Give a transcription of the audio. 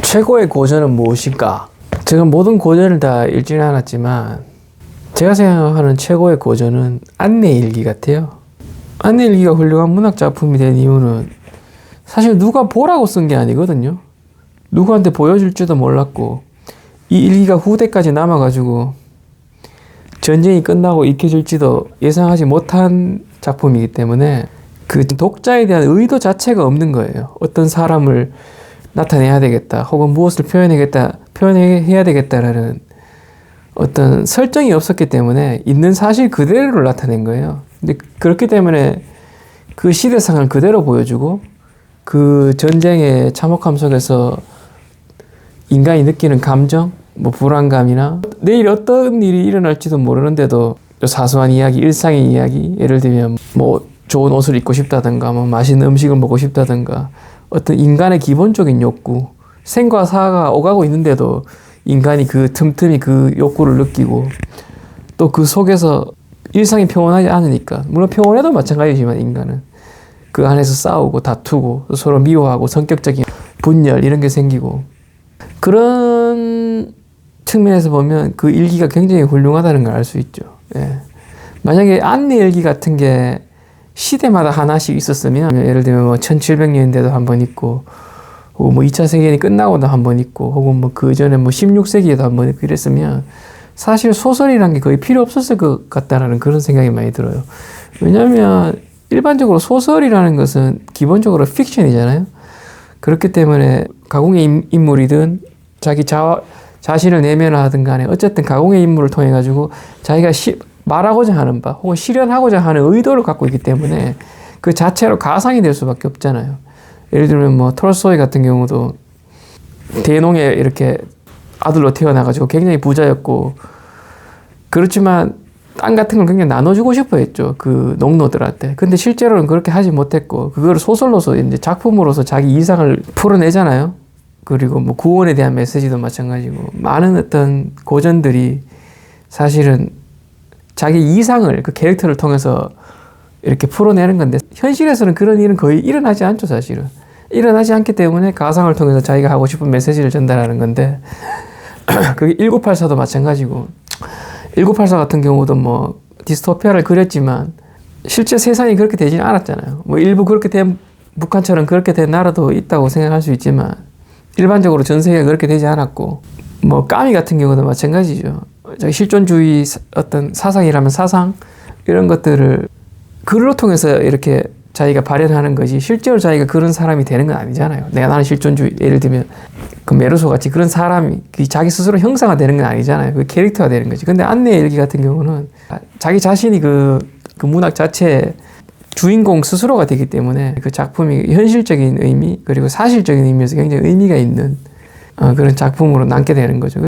최고의 고전은 무엇일까? 제가 모든 고전을 다 읽지는 않았지만 제가 생각하는 최고의 고전은 안내일기 같아요. 안내일기가 훌륭한 문학 작품이 된 이유는 사실 누가 보라고 쓴 게 아니거든요. 누구한테 보여줄지도 몰랐고 이 일기가 후대까지 남아가지고 전쟁이 끝나고 익혀질지도 예상하지 못한 작품이기 때문에 그 독자에 대한 의도 자체가 없는 거예요. 어떤 사람을 나타내야 되겠다 혹은 무엇을 표현해야 되겠다라는 어떤 설정이 없었기 때문에 있는 사실 그대로를 나타낸 거예요. 근데 그렇기 때문에 그 시대상을 그대로 보여주고 그 전쟁의 참혹함 속에서 인간이 느끼는 감정, 뭐 불안감이나 내일 어떤 일이 일어날지도 모르는데도 사소한 이야기, 일상의 이야기, 예를 들면 뭐 좋은 옷을 입고 싶다든가 뭐 맛있는 음식을 먹고 싶다든가 어떤 인간의 기본적인 욕구, 생과 사가 오가고 있는데도 인간이 그 틈틈이 그 욕구를 느끼고 또 그 속에서 일상이 평온하지 않으니까, 물론 평온해도 마찬가지지만 인간은 그 안에서 싸우고 다투고 서로 미워하고 성격적인 분열 이런 게 생기고, 그런 측면에서 보면 그 일기가 굉장히 훌륭하다는 걸 알 수 있죠. 예. 만약에 안내일기 같은 게 시대마다 하나씩 있었으면, 예를 들면 뭐 1700년대도 한 번 있고, 혹은 뭐 2차 세계대전이 끝나고도 한 번 있고, 혹은 뭐 그 전에 뭐 16세기에도 한 번 있고 이랬으면 사실 소설이란 게 거의 필요 없었을 것 같다라는 그런 생각이 많이 들어요. 왜냐하면 일반적으로 소설이라는 것은 기본적으로 픽션이잖아요. 그렇기 때문에 가공의 인물이든 자기 자신을 내면화하든 간에 어쨌든 가공의 인물을 통해 가지고 자기가 말하고자 하는 바 혹은 실현하고자 하는 의도를 갖고 있기 때문에 그 자체로 가상이 될 수밖에 없잖아요. 예를 들면 뭐 톨스토이 같은 경우도 대농에 이렇게 아들로 태어나가지고 굉장히 부자였고, 그렇지만 땅 같은 걸 굉장히 나눠주고 싶어 했죠. 그 농노들한테. 근데 실제로는 그렇게 하지 못했고, 그걸 소설로서 이제 작품으로서 자기 이상을 풀어내잖아요. 그리고 뭐 구원에 대한 메시지도 마찬가지고, 많은 어떤 고전들이 사실은 자기 이상을 그 캐릭터를 통해서 이렇게 풀어내는 건데, 현실에서는 그런 일은 거의 일어나지 않죠, 사실은. 일어나지 않기 때문에 가상을 통해서 자기가 하고 싶은 메시지를 전달하는 건데, 그게 1984도 마찬가지고, 1984 같은 경우도 뭐 디스토피아를 그렸지만 실제 세상이 그렇게 되지는 않았잖아요. 뭐 일부 그렇게 된, 북한처럼 그렇게 된 나라도 있다고 생각할 수 있지만 일반적으로 전 세계가 그렇게 되지 않았고, 뭐 까미 같은 경우도 마찬가지죠. 실존주의 어떤 사상이라면 사상 이런 것들을 글로 통해서 이렇게 자기가 발현하는 거지, 실제로 자기가 그런 사람이 되는 건 아니잖아요. 나는 실존주의, 예를 들면 그 메르소 같이 그런 사람이 자기 스스로 형상화 되는 건 아니잖아요. 그 캐릭터가 되는 거지. 근데 안내일기 같은 경우는 자기 자신이 그 문학 자체의 주인공 스스로가 되기 때문에 그 작품이 현실적인 의미 그리고 사실적인 의미에서 굉장히 의미가 있는 그런 작품으로 남게 되는 거죠.